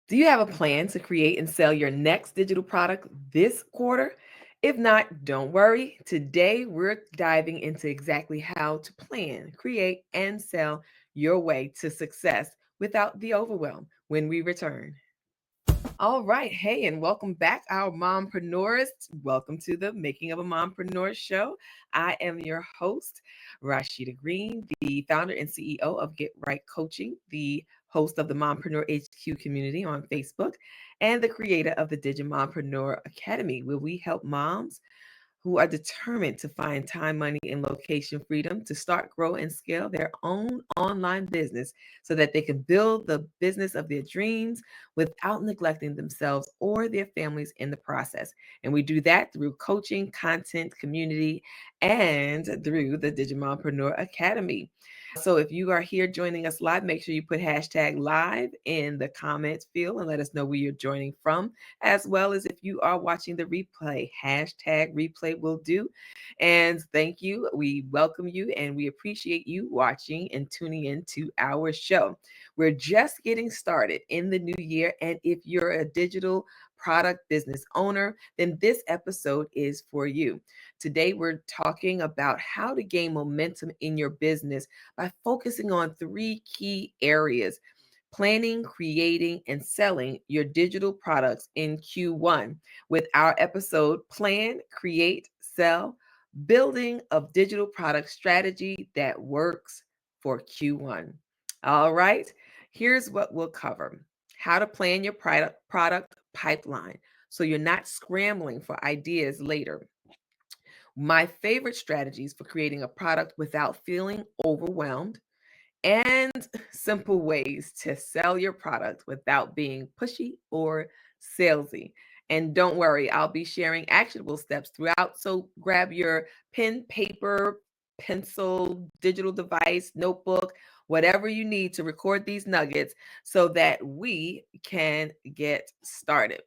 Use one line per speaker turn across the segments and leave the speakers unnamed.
Do you have a plan to create and sell your next digital product this quarter? If not, don't worry. Today, we're diving into exactly how to plan, create, and sell your way to success without the overwhelm when we return. All right. Hey, and welcome back, our mompreneurs. Welcome to the Making of a Mompreneur Show. I am your host, Rasheeda Green, the founder and CEO of Get Right Coaching, the host of the Mompreneur HQ community on Facebook, and the creator of the Mompreneur Academy, where we help moms who are determined to find time, money, and location freedom to start, grow, and scale their own online business so that they can build the business of their dreams without neglecting themselves or their families in the process. And we do that through coaching, content, community, and through the Digimompreneur Academy. So if you are here joining us live, make sure you put hashtag live in the comments field and let us know where you're joining from, as well as if you are watching the replay, hashtag replay will do. And thank you. We welcome you and we appreciate you watching and tuning in to our show. We're just getting started in the new year. And if you're a digital product business owner, then this episode is for you. Today, we're talking about how to gain momentum in your business by focusing on three key areas: planning, creating, and selling your digital products in Q1 with our episode Plan, Create, Sell, Building of Digital Product Strategy that Works for Q1. All right, here's what we'll cover: how to plan your product pipeline so you're not scrambling for ideas later. My favorite strategies for creating a product without feeling overwhelmed, and simple ways to sell your product without being pushy or salesy. And don't worry, I'll be sharing actionable steps throughout. So grab your pen, paper, pencil, digital device, notebook, whatever you need to record these nuggets so that we can get started.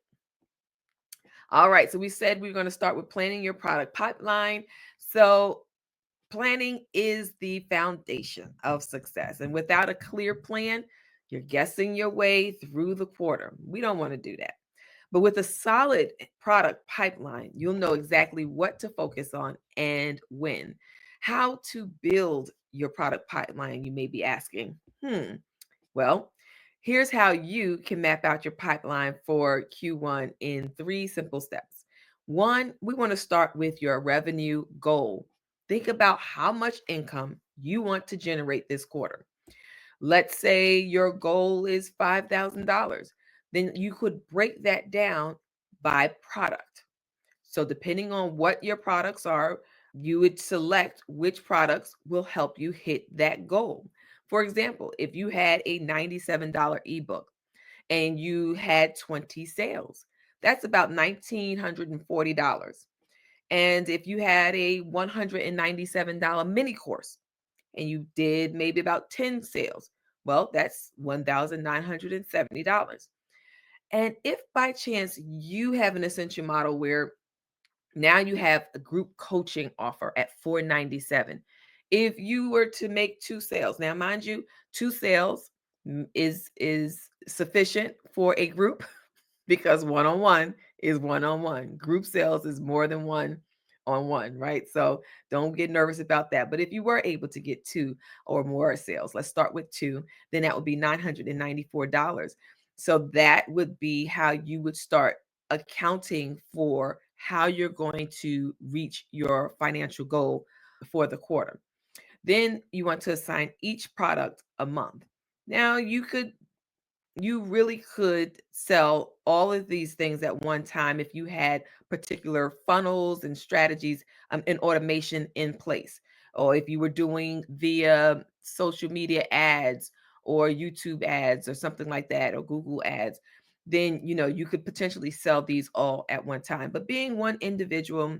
All right, so we said we are going to start with planning your product pipeline. So planning is the foundation of success. And without a clear plan, you're guessing your way through the quarter. We don't want to do that. But with a solid product pipeline, you'll know exactly what to focus on and when. How to build your product pipeline, you may be asking. Well, here's how you can map out your pipeline for Q1 in three simple steps. One, we want to start with your revenue goal. Think about how much income you want to generate this quarter. Let's say your goal is $5,000. Then you could break that down by product. So, depending on what your products are, you would select which products will help you hit that goal. For example, if you had a $97 ebook and you had 20 sales, that's about $1,940. And if you had a $197 mini course and you did maybe about 10 sales, well, that's $1,970. And if by chance you have an ascension model where now you have a group coaching offer at $497. If you were to make two sales, now mind you, two sales is sufficient for a group because one-on-one is one-on-one. Group sales is more than one-on-one, right? So don't get nervous about that. But if you were able to get two or more sales, let's start with two, then that would be $994. So that would be how you would start accounting for how you're going to reach your financial goal for the quarter. Then you want to assign each product a month. Now you really could sell all of these things at one time if you had particular funnels and strategies and automation in place, or if you were doing via social media ads or YouTube ads or something like that, or Google ads. Then you could potentially sell these all at one time. But being one individual,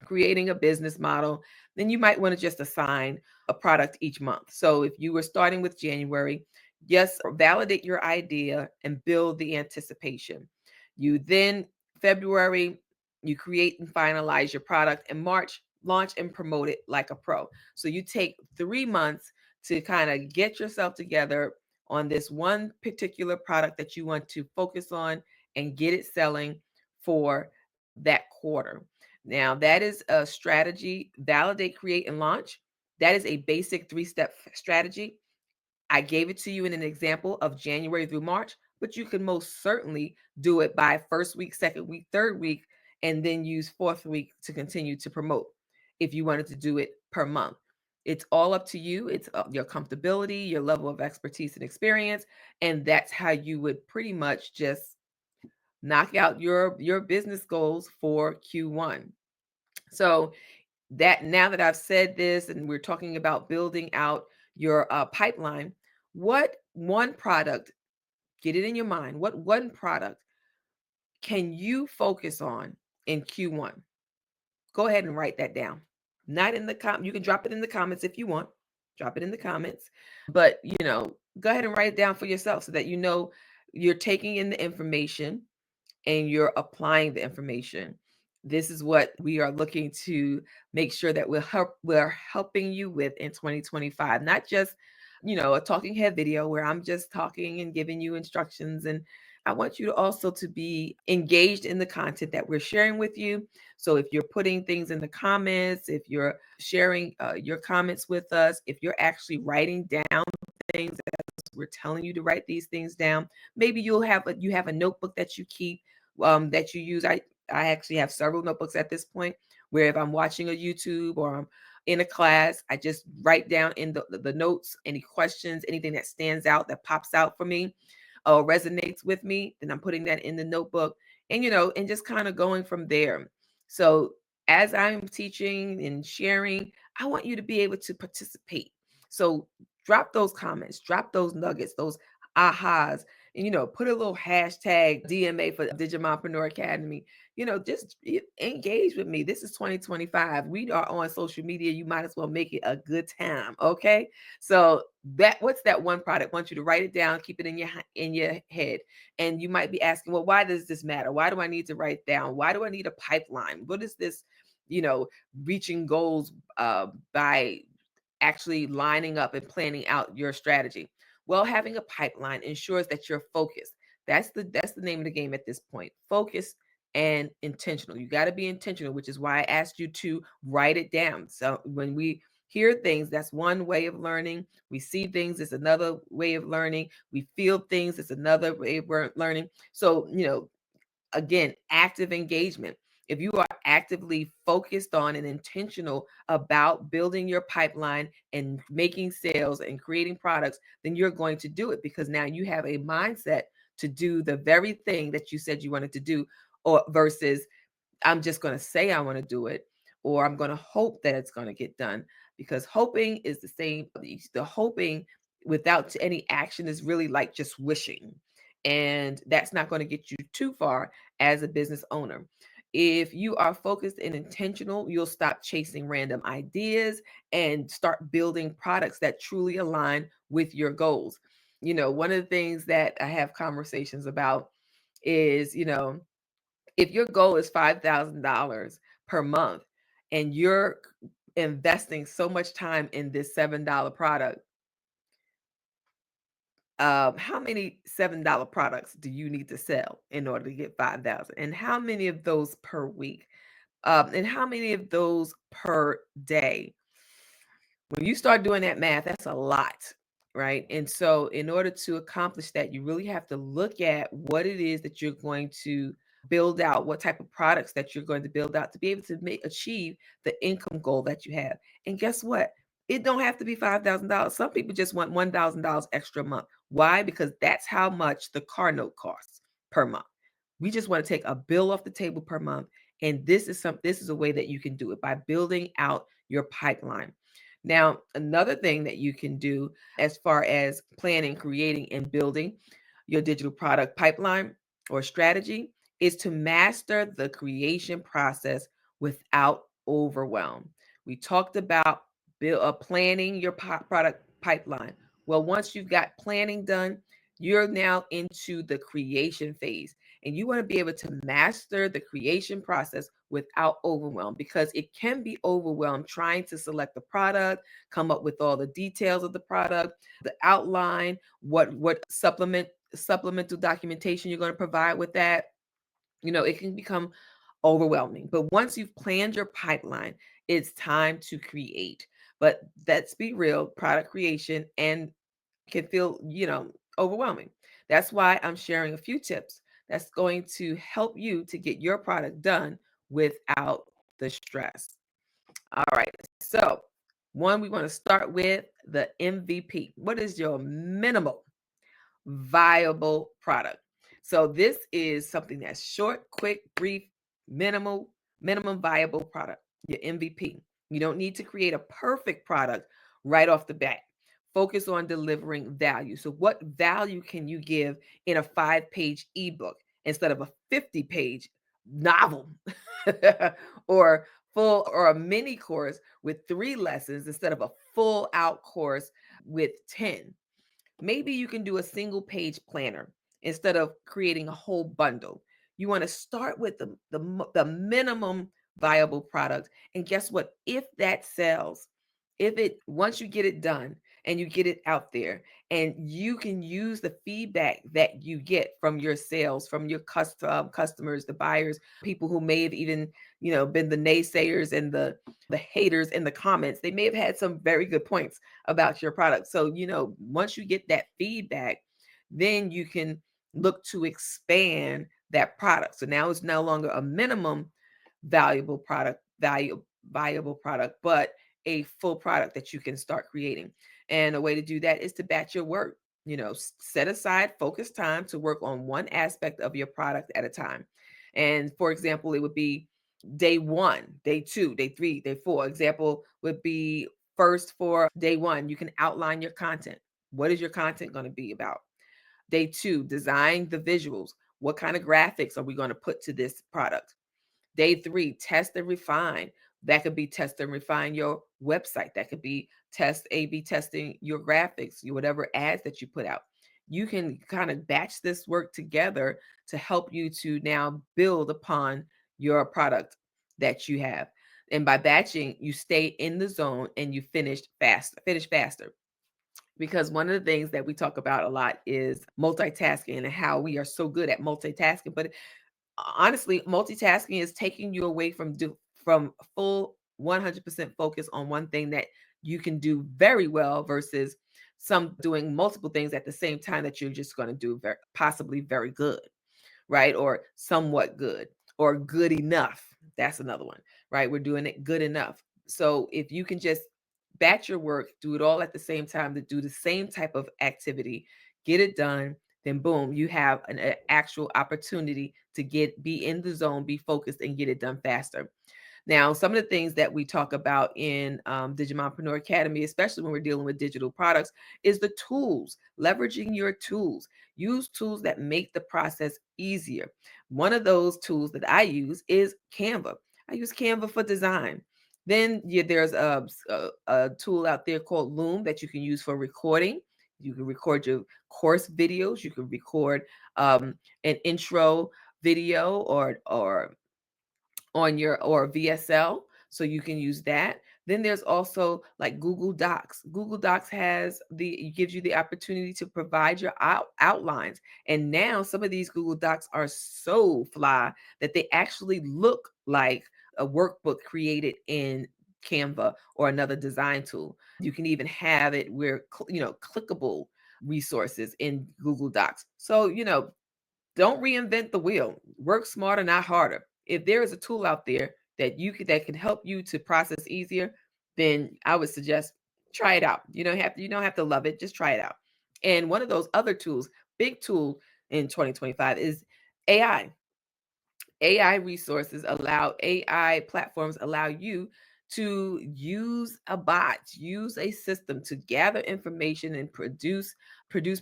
creating a business model, then you might want to just assign a product each month. So if you were starting with January, yes, validate your idea and build the anticipation. You then, February, you create and finalize your product, and March, launch and promote it like a pro. So you take 3 months to kind of get yourself together on this one particular product that you want to focus on and get it selling for that quarter. Now, that is a strategy: validate, create, and launch. That is a basic 3-step strategy. I gave it to you in an example of January through March, but you can most certainly do it by first week, second week, third week, and then use fourth week to continue to promote if you wanted to do it per month. It's all up to you. It's your comfortability, your level of expertise and experience, and that's how you would pretty much just knock out your business goals for Q1. So that now that I've said this and we're talking about building out your pipeline, what one product, get it in your mind, what one product can you focus on in Q1? Go ahead and write that down. Not in the you can drop it in the comments if you want. Drop it in the comments. But, go ahead and write it down for yourself so that you know you're taking in the information and you're applying the information. This is what we are looking to make sure that we're helping you with in 2025. Not just, a talking head video where I'm just talking and giving you instructions. And I want you to also to be engaged in the content that we're sharing with you. So if you're putting things in the comments, if you're sharing your comments with us, if you're actually writing down things as we're telling you to write these things down, maybe you have a notebook that you keep, that you use. I actually have several notebooks at this point where if I'm watching a YouTube or I'm in a class, I just write down in the notes any questions, anything that stands out, that pops out for me or resonates with me, then I'm putting that in the notebook and, and just kind of going from there. So as I'm teaching and sharing, I want you to be able to participate. So drop those comments, drop those nuggets, those ahas, and put a little hashtag DMA for Digital Mompreneur Academy. Just engage with me. This is 2025. We are on social media. You might as well make it a good time. Okay. So what's that one product? I want you to write it down, keep it in your head. And you might be asking, well, why does this matter? Why do I need to write down? Why do I need a pipeline? What is this, reaching goals by actually lining up and planning out your strategy? Well, having a pipeline ensures that you're focused. That's the name of the game at this point. Focus and intentional. You got to be intentional, which is why I asked you to write it down. So when we hear things, that's one way of learning. We see things, it's another way of learning. We feel things, it's another way of learning. So, again, active engagement. If you are actively focused on and intentional about building your pipeline and making sales and creating products, then you're going to do it because now you have a mindset to do the very thing that you said you wanted to do, or versus I'm just going to say I want to do it, or I'm going to hope that it's going to get done, because hoping is the same. The hoping without any action is really like just wishing. And that's not going to get you too far as a business owner. If you are focused and intentional, you'll stop chasing random ideas and start building products that truly align with your goals. One of the things that I have conversations about is, if your goal is $5,000 per month and you're investing so much time in this $7 product, how many $7 products do you need to sell in order to get 5,000? And how many of those per week? And how many of those per day? When you start doing that math, that's a lot, right? And so, in order to accomplish that, you really have to look at what it is that you're going to build out, what type of products that you're going to build out to be able to achieve the income goal that you have. And guess what? It don't have to be $5,000. Some people just want $1,000 extra a month. Why? Because that's how much the car note costs per month. We just want to take a bill off the table per month. And this is a way that you can do it by building out your pipeline. Now, another thing that you can do as far as planning, creating, and building your digital product pipeline or strategy is to master the creation process without overwhelm. We talked about planning your product pipeline. Well, once you've got planning done, You're now into the creation phase, and you want to be able to master the creation process without overwhelm, because it can be overwhelmed trying to select the product, come up with all the details of the product, the outline, what supplemental documentation you're going to provide with that. It can become overwhelming. But once you've planned your pipeline, it's time to create. But let's be real, product creation and can feel, overwhelming. That's why I'm sharing a few tips that's going to help you to get your product done without the stress. All right. So, one, we want to start with the MVP. What is your minimal viable product? So this is something that's short, quick, brief, minimal, minimum viable product, your MVP. You don't need to create a perfect product right off the bat. Focus on delivering value. So what value can you give in a 5-page ebook instead of a 50-page novel or a mini course with 3 lessons instead of a full out course with 10? Maybe you can do a single page planner instead of creating a whole bundle. You want to start with the minimum viable product. And guess what? If that sells, if it once you get it done and you get it out there, and you can use the feedback that you get from your sales, from your customers, the buyers, people who may have even been the naysayers and the haters in the comments, they may have had some very good points about your product. So, once you get that feedback, then you can look to expand that product. So now it's no longer a minimum viable product, but a full product that you can start creating. And a way to do that is to batch your work. Set aside focused time to work on one aspect of your product at a time. And for example, it would be day 1, day 2, day 3, day 4. Example would be, first, for day 1, you can outline your content. What is your content going to be about? Day 2, design the visuals. What kind of graphics are we going to put to this product? Day 3, test and refine. That could be test and refine your website. That could be A/B testing your graphics, whatever ads that you put out. You can kind of batch this work together to help you to now build upon your product that you have. And by batching, you stay in the zone and you finish faster. Because one of the things that we talk about a lot is multitasking and how we are so good at multitasking. But honestly, multitasking is taking you away from full 100% focus on one thing that you can do very well, versus some doing multiple things at the same time that you're just going to do possibly very good, right? Or somewhat good, or good enough. That's another one, right? We're doing it good enough. So if you can just batch your work, do it all at the same time, to do the same type of activity, get it done, then boom, you have an actual opportunity to be in the zone, be focused, and get it done faster. Now, some of the things that we talk about in Mompreneur Academy, especially when we're dealing with digital products, is the tools, leveraging your tools. Use tools that make the process easier. One of those tools that I use is Canva. I use Canva for design. Then there's a tool out there called Loom that you can use for recording. You can record your course videos. You can record an intro video or on your or VSL, so you can use that. Then there's also like Google Docs. Google Docs gives you the opportunity to provide your outlines. And now some of these Google Docs are so fly that they actually look like a workbook created in Canva or another design tool. You can even have it where clickable resources in Google Docs. So, don't reinvent the wheel. Work smarter, not harder. If there is a tool out there that can help you to process easier, then I would suggest try it out. You don't have to love it. Just try it out. And one of those other tools, big tool in 2025, is AI. AI platforms allow you to use a bot, use a system to gather information and produce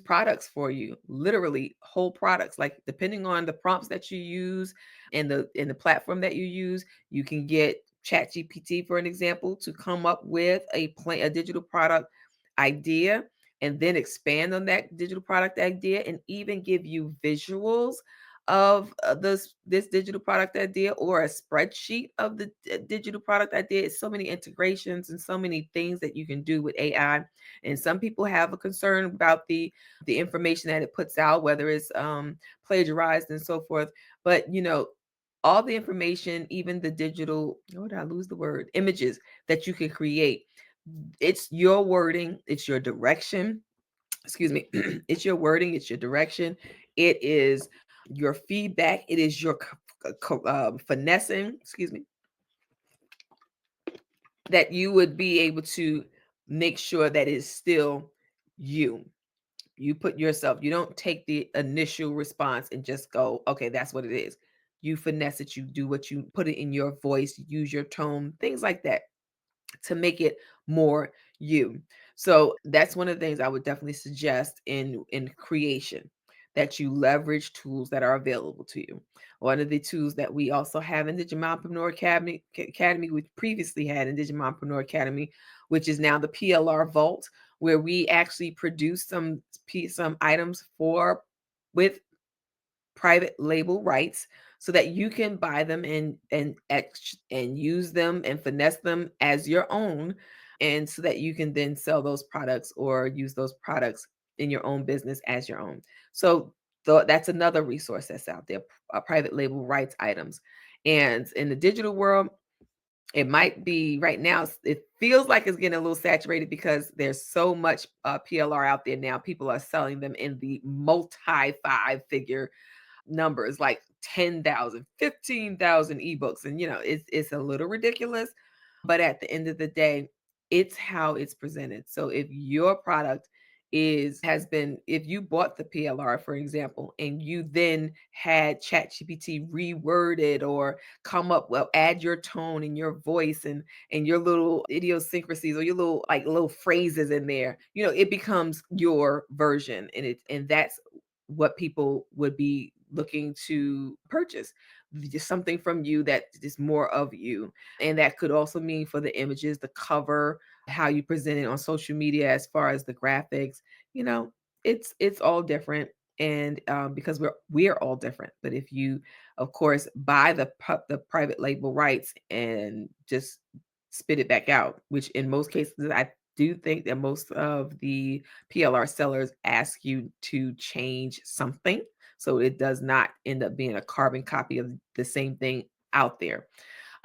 products for you, literally whole products. Like, depending on the prompts that you use and the platform that you use, you can get ChatGPT, for an example, to come up with a digital product idea. and then expand on that digital product idea and even give you visuals of this digital product idea or a spreadsheet of the digital product idea. It's so many integrations and so many things that you can do with AI. And some people have a concern about the information that it puts out, whether it's plagiarized and so forth. But all the information, even the digital, oh, did I lose the word? Images that you can create. It's your wording, it's your direction. Excuse me. It's your wording, it's your direction. It is your feedback. It is your finessing, excuse me, that you would be able to make sure that it's still you. You put yourself, you don't take the initial response and just go, okay, that's what it is. You finesse it, you do what you put it in your voice, use your tone, things like that to make it more you. So that's one of the things I would definitely suggest in creation, that you leverage tools that are available to you. One of the tools that we also have in the Mompreneur Academy, we previously had in the Mompreneur Academy, which is now the PLR Vault, where we actually produce some items for with private label rights so that you can buy them and use them and finesse them as your own, and so that you can then sell those products or use those products in your own business as your own. So that's another resource that's out there, private label rights items. And in the digital world, it might be right now, it feels like it's getting a little saturated because there's so much PLR out there now. People are selling them in the multi five figure numbers, like 10,000, 15,000 ebooks. And it's a little ridiculous, but at the end of the day, it's how it's presented. So if your product if you bought the PLR, for example, and you then had ChatGPT reword it or come up, well, add your tone and your voice and your little idiosyncrasies or your little phrases in there, it becomes your version, and that's what people would be looking to purchase, just something from you that is more of you. And that could also mean for the images, the cover, how you present it on social media, as far as the graphics. you know it's all different. And because we're all different. But if you, of course, buy the private label rights and just spit it back out, which in most cases I do think that most of the PLR sellers ask you to change something, so it does not end up being a carbon copy of the same thing out there.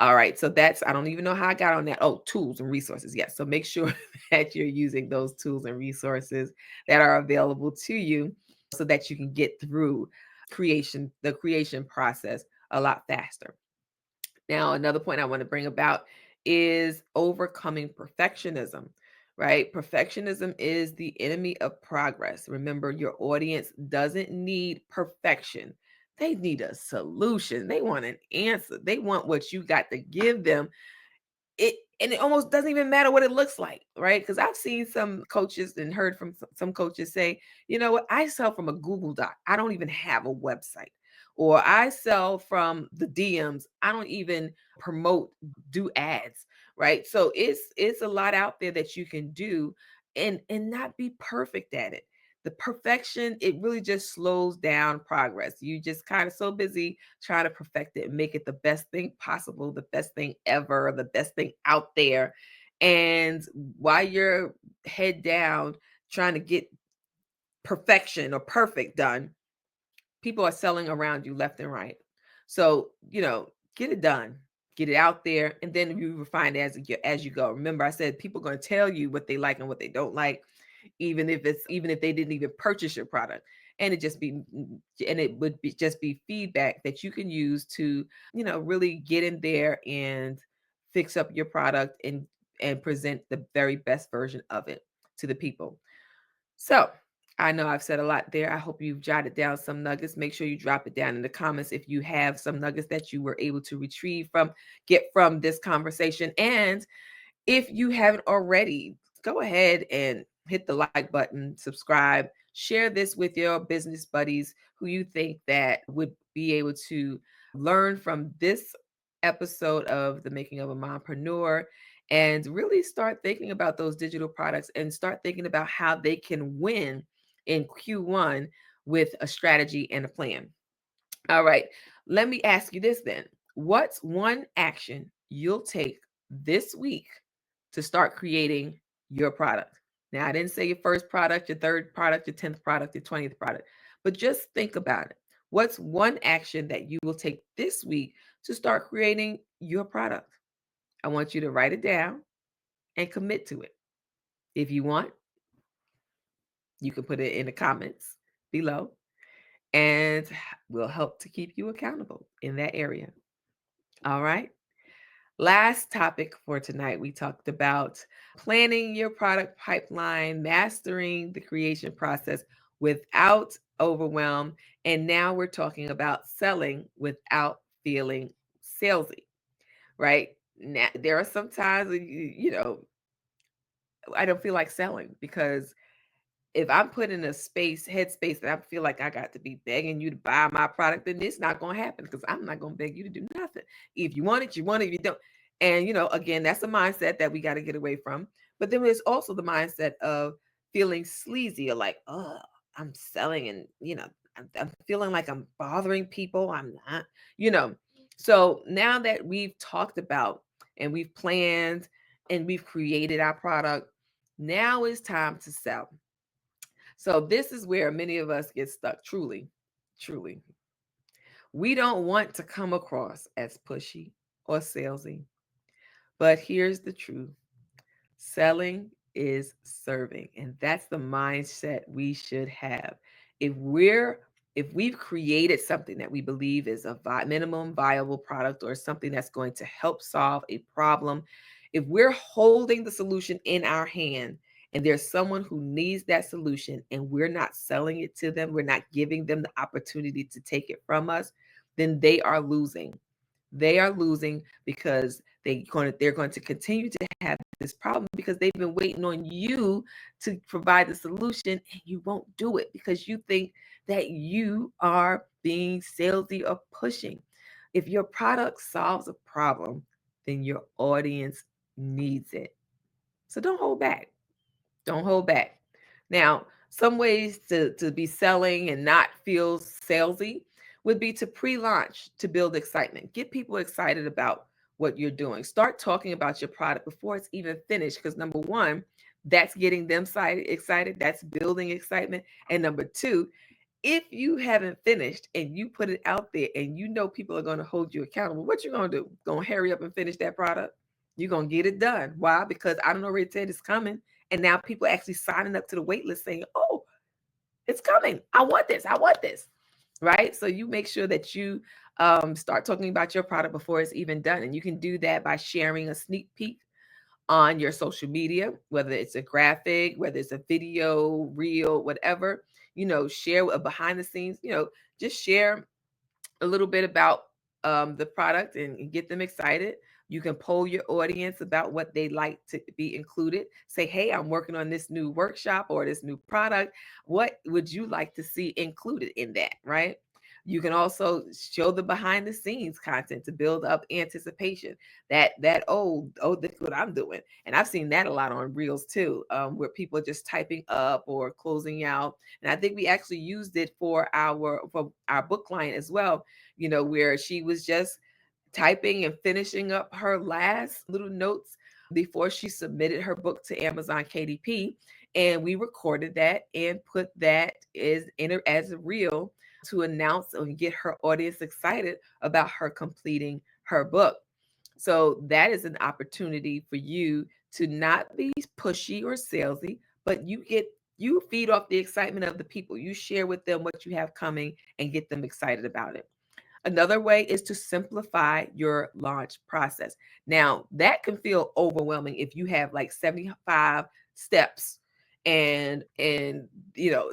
All right, so I don't even know how I got on that. Oh, tools and resources. Yes. So make sure that you're using those tools and resources that are available to you so that you can get through the creation process a lot faster. Now, another point I want to bring about is overcoming perfectionism, right? Perfectionism is the enemy of progress. Remember, your audience doesn't need perfection. They need a solution. They want an answer. They want what you got to give them. It almost doesn't even matter what it looks like, right? Because I've seen some coaches and heard from some coaches say, you know what, I sell from a Google Doc, I don't even have a website. Or I sell from the DMs, I don't even promote, do ads, right? So it's a lot out there that you can do and not be perfect at it. The perfection, it really just slows down progress. You just kind of so busy trying to perfect it and make it the best thing possible, the best thing ever, the best thing out there. And while you're head down trying to get perfection or perfect done, people are selling around you left and right. So, get it done, get it out there, and then you refine it as you go. Remember, I said people are going to tell you what they like and what they don't like, even if they didn't even purchase your product. And it would be just be feedback that you can use to, really get in there and fix up your product and present the very best version of it to the people. So I know I've said a lot there. I hope you've jotted down some nuggets. Make sure you drop it down in the comments if you have some nuggets that you were able to get from this conversation. And if you haven't already, go ahead and hit the like button, subscribe, share this with your business buddies who you think that would be able to learn from this episode of The Making of a Mompreneur. and really start thinking about those digital products and start thinking about how they can win in Q1 with a strategy and a plan. All right, let me ask you this then. What's one action you'll take this week to start creating your product? Now, I didn't say your first product, your third product, your 10th product, your 20th product, but just think about it. What's one action that you will take this week to start creating your product? I want you to write it down and commit to it. If you want, you can put it in the comments below, and we'll help to keep you accountable in that area. All right. Last topic for tonight, we talked about planning your product pipeline, mastering the creation process without overwhelm. And now we're talking about selling without feeling salesy, right? Now, there are some times, I don't feel like selling because if I'm put in a headspace that I feel like I got to be begging you to buy my product, then it's not going to happen because I'm not going to beg you to do nothing. If you want it, you want it. If you don't, and again, that's a mindset that we got to get away from. But then there's also the mindset of feeling sleazy or like, oh, I'm selling, and I'm feeling like I'm bothering people. I'm not, you know. So now that we've talked about and we've planned and we've created our product, now it's time to sell. So this is where many of us get stuck. Truly, truly. We don't want to come across as pushy or salesy. But here's the truth. Selling is serving, and that's the mindset we should have. If we're if we've created something that we believe is a minimum viable product or something that's going to help solve a problem, if we're holding the solution in our hand and there's someone who needs that solution and we're not selling it to them, we're not giving them the opportunity to take it from us, then they are losing. They are losing because they're going to continue to have this problem because they've been waiting on you to provide the solution, and you won't do it because you think that you are being salesy or pushing. If your product solves a problem, then your audience needs it. So don't hold back. Don't hold back. Now, some ways to be selling and not feel salesy would be to pre-launch to build excitement. Get people excited about what you're doing. Start talking about your product before it's even finished because number one, that's getting them excited. That's building excitement. And number two, if you haven't finished and you put it out there and you know people are going to hold you accountable, what you going to do? Going to hurry up and finish that product? You're going to get it done. Why? Because I don't know, Red Ted is coming. And now people actually signing up to the wait list saying, oh, it's coming. I want this. I want this. Right? So you make sure that you start talking about your product before it's even done. And you can do that by sharing a sneak peek on your social media, whether it's a graphic, whether it's a video, reel, whatever, share a behind the scenes, just share a little bit about the product and get them excited. You can poll your audience about what they'd like to be included. Say, hey, I'm working on this new workshop or this new product. What would you like to see included in that? Right? You can also show the behind the scenes content to build up anticipation. That this is what I'm doing, and I've seen that a lot on Reels too, where people are just typing up or closing out. And I think we actually used it for our book client as well. Where she was just typing and finishing up her last little notes before she submitted her book to Amazon KDP. And we recorded that and put that as a reel to announce and get her audience excited about her completing her book. So that is an opportunity for you to not be pushy or salesy, but you feed off the excitement of the people. You share with them what you have coming and get them excited about it. Another way is to simplify your launch process. Now, that can feel overwhelming if you have like 75 steps and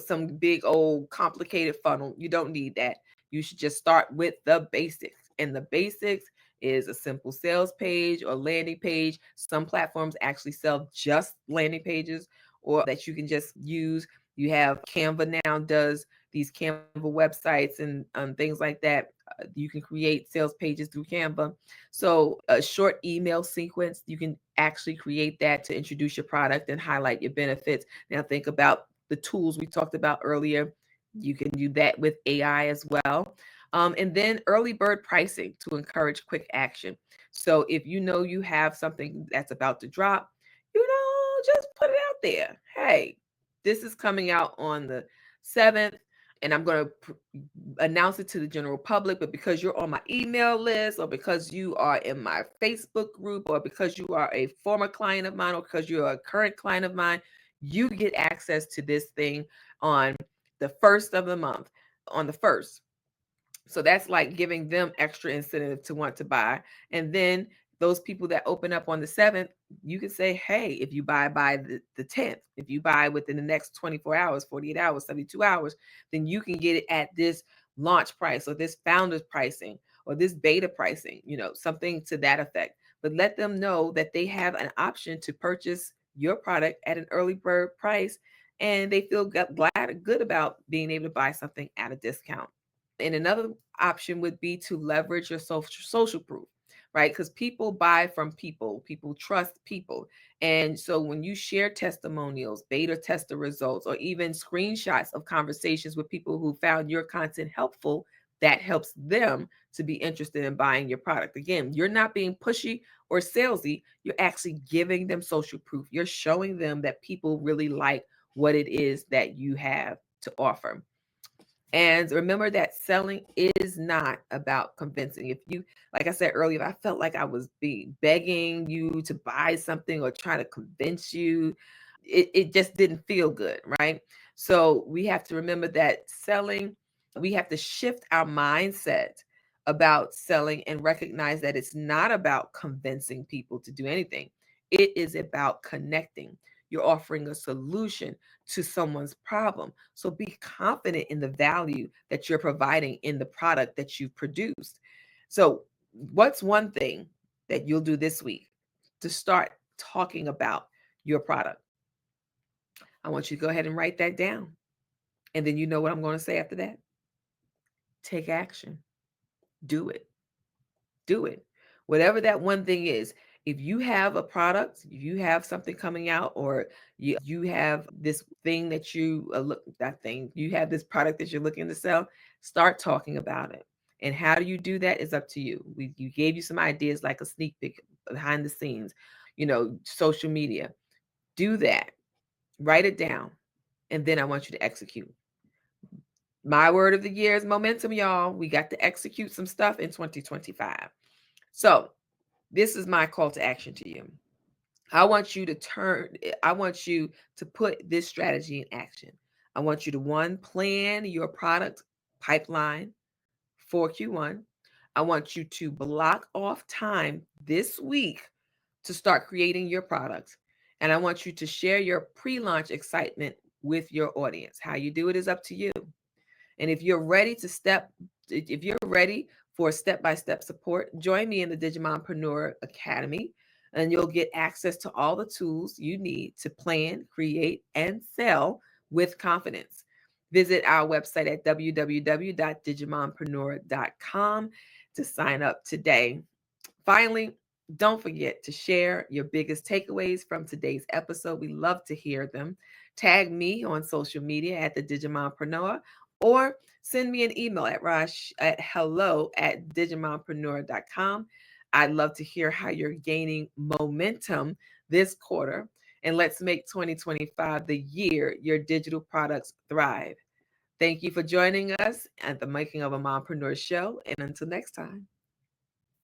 some big old complicated funnel. You don't need that. You should just start with the basics. And the basics is a simple sales page or landing page. Some platforms actually sell just landing pages or that you can just use. You have Canva now does these Canva websites and things like that. You can create sales pages through Canva. So a short email sequence, you can actually create that to introduce your product and highlight your benefits. Now think about the tools we talked about earlier. You can do that with AI as well. And then early bird pricing to encourage quick action. So if you know you have something that's about to drop, just put it out there. Hey, this is coming out on the 7th, and I'm going to announce it to the general public. But because you're on my email list, or because you are in my Facebook group, or because you are a former client of mine, or because you're a current client of mine, you get access to this thing on the first of the month, on the first. So that's like giving them extra incentive to want to buy. And then those people that open up on the 7th, you can say, hey, if you buy by the 10th, if you buy within the next 24 hours, 48 hours, 72 hours, then you can get it at this launch price, or this founder's pricing, or this beta pricing, something to that effect. But let them know that they have an option to purchase your product at an early bird price, and they feel good about being able to buy something at a discount. And another option would be to leverage your social proof, right? Because people buy from people, people trust people. And so when you share testimonials, beta tester results, or even screenshots of conversations with people who found your content helpful, that helps them to be interested in buying your product. Again, you're not being pushy or salesy. You're actually giving them social proof. You're showing them that people really like what it is that you have to offer. And remember that selling is not about convincing. If you, like I said earlier, if I felt like I was begging you to buy something or trying to convince you, it just didn't feel good, right? So we have to remember that selling, we have to shift our mindset about selling and recognize that it's not about convincing people to do anything. It is about connecting. You're offering a solution to someone's problem. So be confident in the value that you're providing in the product that you've produced. So, what's one thing that you'll do this week to start talking about your product? I want you to go ahead and write that down. And then you know what I'm going to say after that? Take action. Do it. Do it. Whatever that one thing is. If you have a product, if you have something coming out, or you have this thing that you have this product that you're looking to sell, start talking about it. And how do you do that is up to you. You gave you some ideas, like a sneak peek behind the scenes, social media. Do that. Write it down. And then I want you to execute. My word of the year is momentum, y'all. We got to execute some stuff in 2025. So this is my call to action to you. I want you to put this strategy in action. I want you to, one, plan your product pipeline for Q1. I want you to block off time this week to start creating your products. And I want you to share your pre-launch excitement with your audience. How you do it is up to you. And if you're ready for step-by-step support, join me in the Digimompreneur Academy, and you'll get access to all the tools you need to plan, create, and sell with confidence. Visit our website at www.digimompreneur.com to sign up today. Finally, don't forget to share your biggest takeaways from today's episode. We love to hear them. Tag me on social media at the Digimompreneur, or send me an email at hello@digimompreneur.com. I'd love to hear how you're gaining momentum this quarter. And let's make 2025 the year your digital products thrive. Thank you for joining us at the Making of a Mompreneur Show. And until next time.